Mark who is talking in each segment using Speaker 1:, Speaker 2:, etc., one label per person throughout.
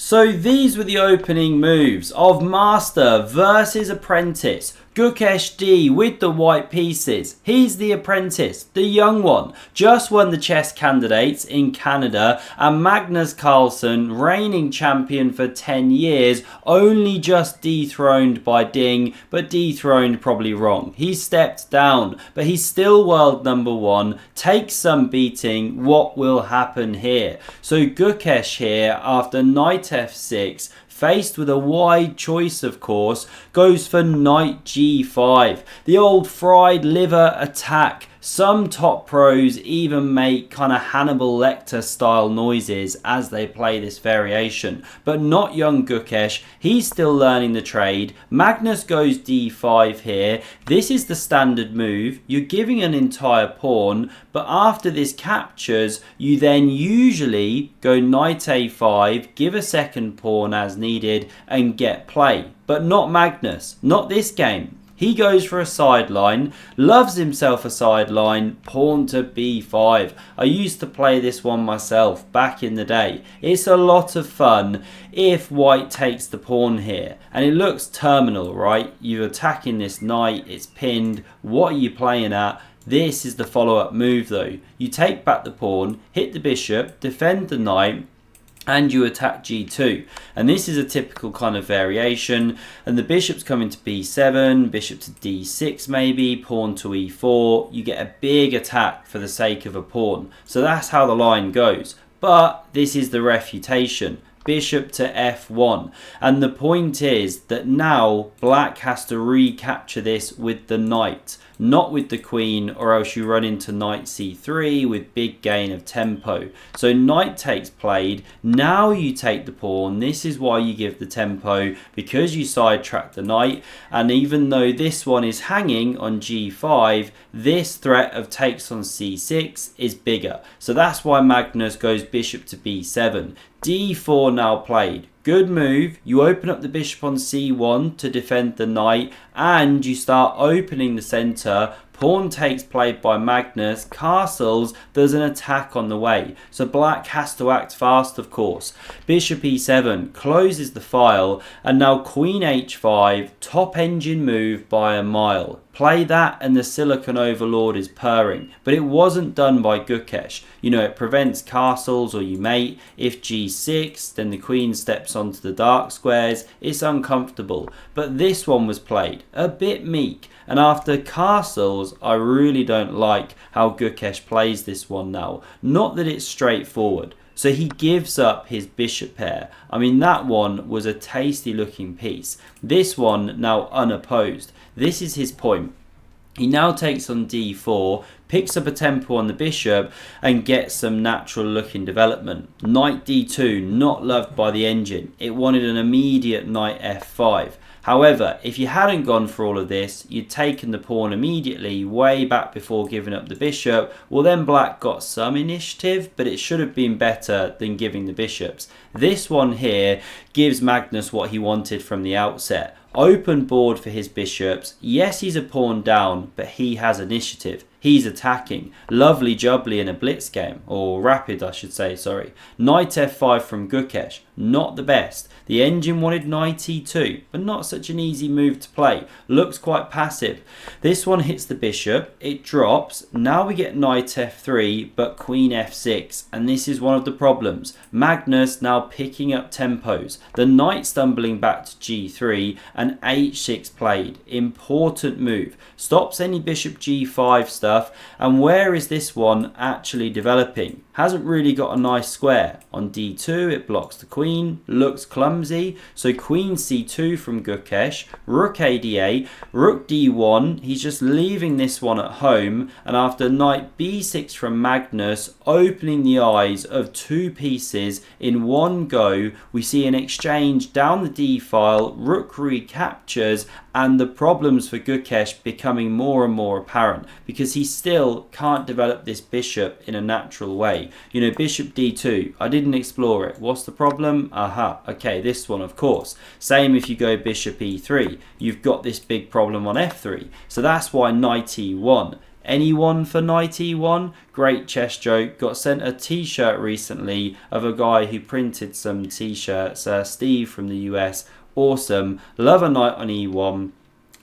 Speaker 1: So these were the opening moves of Master versus Apprentice. Gukesh D with the white pieces. He's the apprentice, the young one. Just won the chess candidates in Canada, and Magnus Carlsen, reigning champion for 10 years, only just dethroned by Ding, but dethroned probably wrong. He stepped down, but he's still world number one. Takes some beating. What will happen here? So Gukesh here, after knight f6, faced with a wide choice, of course, goes for knight g5. The old fried liver attack. Some top pros even make kind of Hannibal Lecter style noises as they play this variation, but not young Gukesh. He's still learning the trade. Magnus goes d5 here. This is the standard move. You're giving an entire pawn, but after this captures, you then usually go knight a5, give a second pawn as needed, and get play. But not Magnus, not this game. He goes for a sideline, loves himself a sideline, pawn to b5. I used to play this one myself back in the day. It's a lot of fun if white takes the pawn here. And it looks terminal, right? You're attacking this knight, it's pinned. What are you playing at? This is the follow-up move though. You take back the pawn, hit the bishop, defend the knight, and you attack g2, and this is a typical kind of variation, and the bishop's coming to b7, bishop to d6 maybe, pawn to e4. You get a big attack for the sake of a pawn, so that's how the line goes. But this is the refutation. Bishop to f1, and the point is that now black has to recapture this with the knight, not with the queen, or else you run into knight c3 with big gain of tempo. So knight takes played. Now you take the pawn. This is why you give the tempo, because you sidetrack the knight, and even though this one is hanging on g5, this threat of takes on c6 is bigger. So that's why Magnus goes bishop to b7. d4 now played. Good move. You open up the bishop on c1 to defend the knight, and you start opening the centre. Pawn takes played by Magnus, castles, there's an attack on the way. So black has to act fast, of course. Bishop e7 closes the file, and now queen h5, top engine move by a mile. Play that and the Silicon Overlord is purring, but it wasn't done by Gukesh. You know, it prevents castles or you mate. If g6, then the queen steps onto the dark squares. It's uncomfortable, but this one was played a bit meek. And after castles, I really don't like how Gukesh plays this one now. Not that it's straightforward. So he gives up his bishop pair. I mean, that one was a tasty looking piece. This one now unopposed. This is his point. He now takes on d4, picks up a tempo on the bishop, and gets some natural looking development. Knight d2, not loved by the engine. It wanted an immediate knight f5. However, if you hadn't gone for all of this, you'd taken the pawn immediately, way back before giving up the bishop, well then black got some initiative, but it should have been better than giving the bishops. This one here gives Magnus what he wanted from the outset. Open board for his bishops. Yes, he's a pawn down, but he has initiative. He's attacking. Lovely jubbly in a blitz game, or rapid I should say, sorry. Knight f5 from Gukesh, not the best. The engine wanted knight e2, but not such an easy move to play. Looks quite passive. This one hits the bishop, it drops. Now we get knight f3, but queen f6, and this is one of the problems. Magnus now picking up tempos. The knight stumbling back to g3, and h6 played. Important move. Stops any bishop g5 stuff. And where is this one actually developing? Hasn't really got a nice square. On d2 it blocks the queen, looks clumsy. So queen c2 from Gukesh, rook a8, rook d1. He's just leaving this one at home, and after knight b6 from Magnus, opening the eyes of two pieces in one go, we see an exchange down the d file, rook recaptures, and the problems for Gukesh becoming more and more apparent, because he still can't develop this bishop in a natural way. You know, bishop d2, I didn't explore it. What's the problem? Aha, okay, this one of course. Same if you go bishop e3, you've got this big problem on f3. So that's why knight e1. Anyone for knight e1? Great chess joke. Got sent a t-shirt recently of a guy who printed some t-shirts. Steve from the US. Awesome. Love a knight on e1.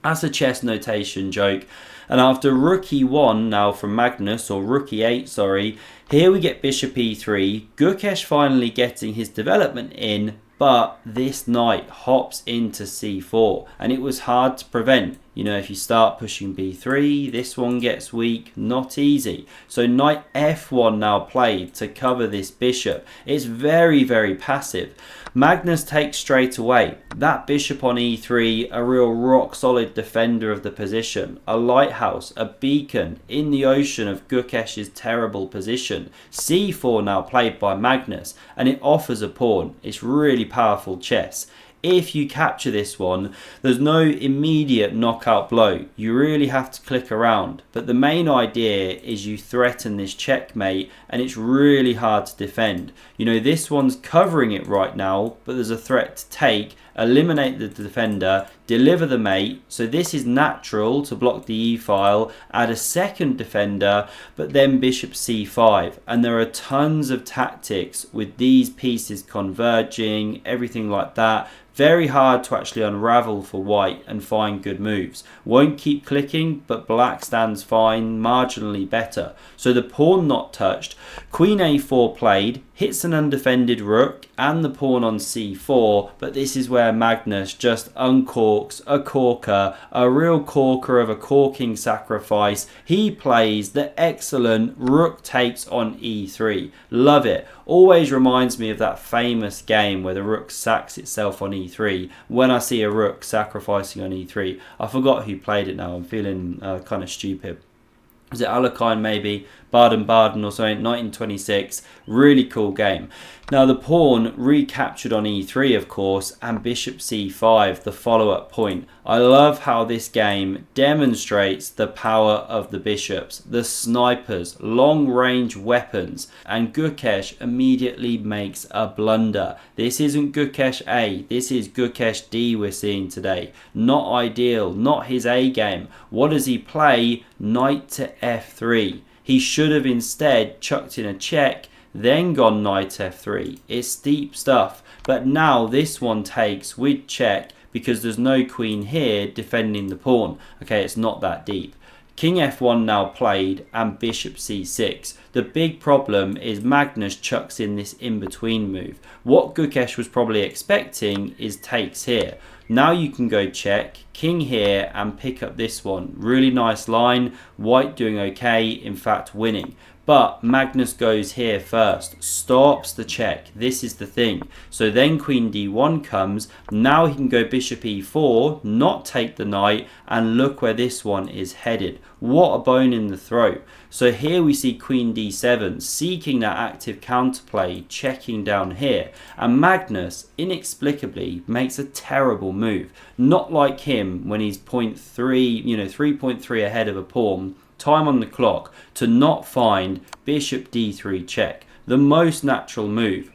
Speaker 1: That's a chess notation joke. And after rook e1 now from Magnus, or rook e8, sorry, here we get bishop e3. Gukesh finally getting his development in, but this knight hops into c4, and it was hard to prevent. You know, if you start pushing b3, this one gets weak, not easy. So knight f1 now played to cover this bishop. It's very, very passive. Magnus takes straight away. That bishop on e3, a real rock solid defender of the position, a lighthouse, a beacon in the ocean of Gukesh's terrible position. c4 now played by Magnus, and it offers a pawn. It's really powerful chess. If you capture this one, there's no immediate knockout blow. You really have to click around. But the main idea is you threaten this checkmate, and it's really hard to defend. You know, this one's covering it right now, but there's a threat to take, eliminate the defender, deliver the mate. So this is natural to block the e-file, add a second defender, but then bishop c5. And there are tons of tactics with these pieces converging, everything like that. Very hard to actually unravel for white and find good moves. Won't keep clicking, but black stands fine, marginally better. So the pawn not touched. Queen a4 played, hits an undefended rook and the pawn on c4, but this is where Magnus just uncorks a corker, a real corker of a corking sacrifice. He plays the excellent rook takes on e3. Love it. Always reminds me of that famous game where the rook sacks itself on e3. When I see a rook sacrificing on e3, I forgot who played it now. I'm feeling kind of stupid. Was it Alekhine maybe? Baden-Baden or something, 1926. Really cool game. Now the pawn recaptured on e3, of course, and bishop c5, the follow-up point. I love how this game demonstrates the power of the bishops, the snipers, long-range weapons, and Gukesh immediately makes a blunder. This isn't Gukesh A, this is Gukesh D we're seeing today. Not ideal, not his A game. What does he play? Knight to f3. He should have instead chucked in a check, then gone knight f3. It's steep stuff, but now this one takes with check because there's no queen here defending the pawn. Okay, it's not that deep. King f1 now played and bishop c6. The big problem is Magnus chucks in this in-between move. What Gukesh was probably expecting is takes here. Now you can go check, king here, and pick up this one. Really nice line. White doing okay, in fact winning. But Magnus goes here first, stops the check. This is the thing. So then queen d1 comes. Now he can go bishop e4, not take the knight, and look where this one is headed. What a bone in the throat. So here we see queen d7, seeking that active counterplay, checking down here. And Magnus, inexplicably, makes a terrible move. Not like him when he's 3.3 ahead of a pawn. Time on the clock to not find bishop d3 check, the most natural move.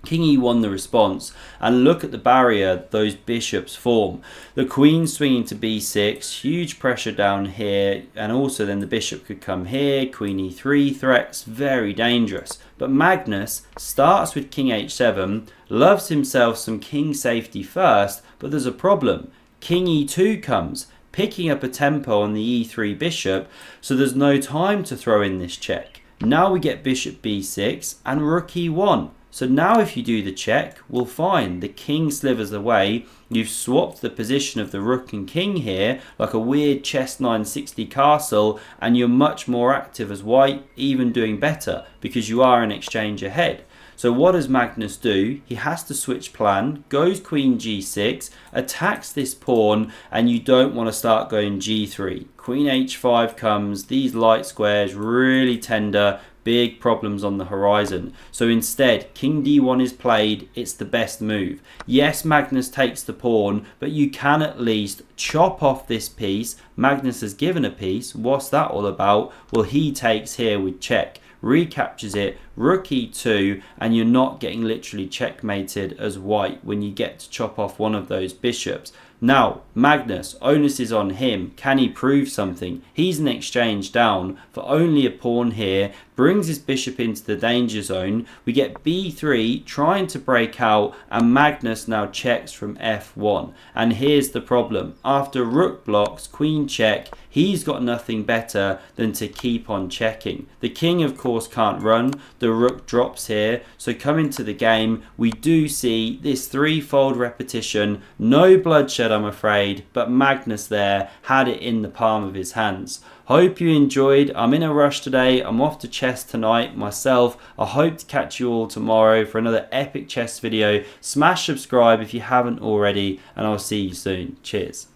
Speaker 1: King e1 the response, and look at the barrier those bishops form. The queen swinging to b6, huge pressure down here, and also then the bishop could come here, queen e3 threats, very dangerous. But Magnus starts with king h7, loves himself some king safety first, but there's a problem. King e2 comes, picking up a tempo on the e3 bishop, so there's no time to throw in this check. Now we get bishop b6 and rook e1. So now if you do the check, we'll find the king slivers away. You've swapped the position of the rook and king here, like a weird chess 960 castle, and you're much more active as white, even doing better, because you are in exchange ahead. So what does Magnus do? He has to switch plan, goes queen g6, attacks this pawn, and you don't want to start going g3. Queen h5 comes, these light squares really tender, big problems on the horizon. So instead, king d1 is played, it's the best move. Yes, Magnus takes the pawn, but you can at least chop off this piece. Magnus has given a piece, what's that all about? Well, he takes here with check. Recaptures it, rook e2, and you're not getting literally checkmated as white when you get to chop off one of those bishops. Now, Magnus, onus is on him. Can he prove something? He's an exchange down for only a pawn here, brings his bishop into the danger zone. We get b3 trying to break out, and Magnus now checks from f1. And here's the problem. After rook blocks, queen check, he's got nothing better than to keep on checking. The king, of course, can't run. The rook drops here. So coming to the game, we do see this threefold repetition. No bloodshed, I'm afraid, but Magnus there had it in the palm of his hands. Hope you enjoyed. I'm in a rush today. I'm off to chess tonight myself. I hope to catch you all tomorrow for another epic chess video. Smash subscribe if you haven't already, and I'll see you soon. Cheers.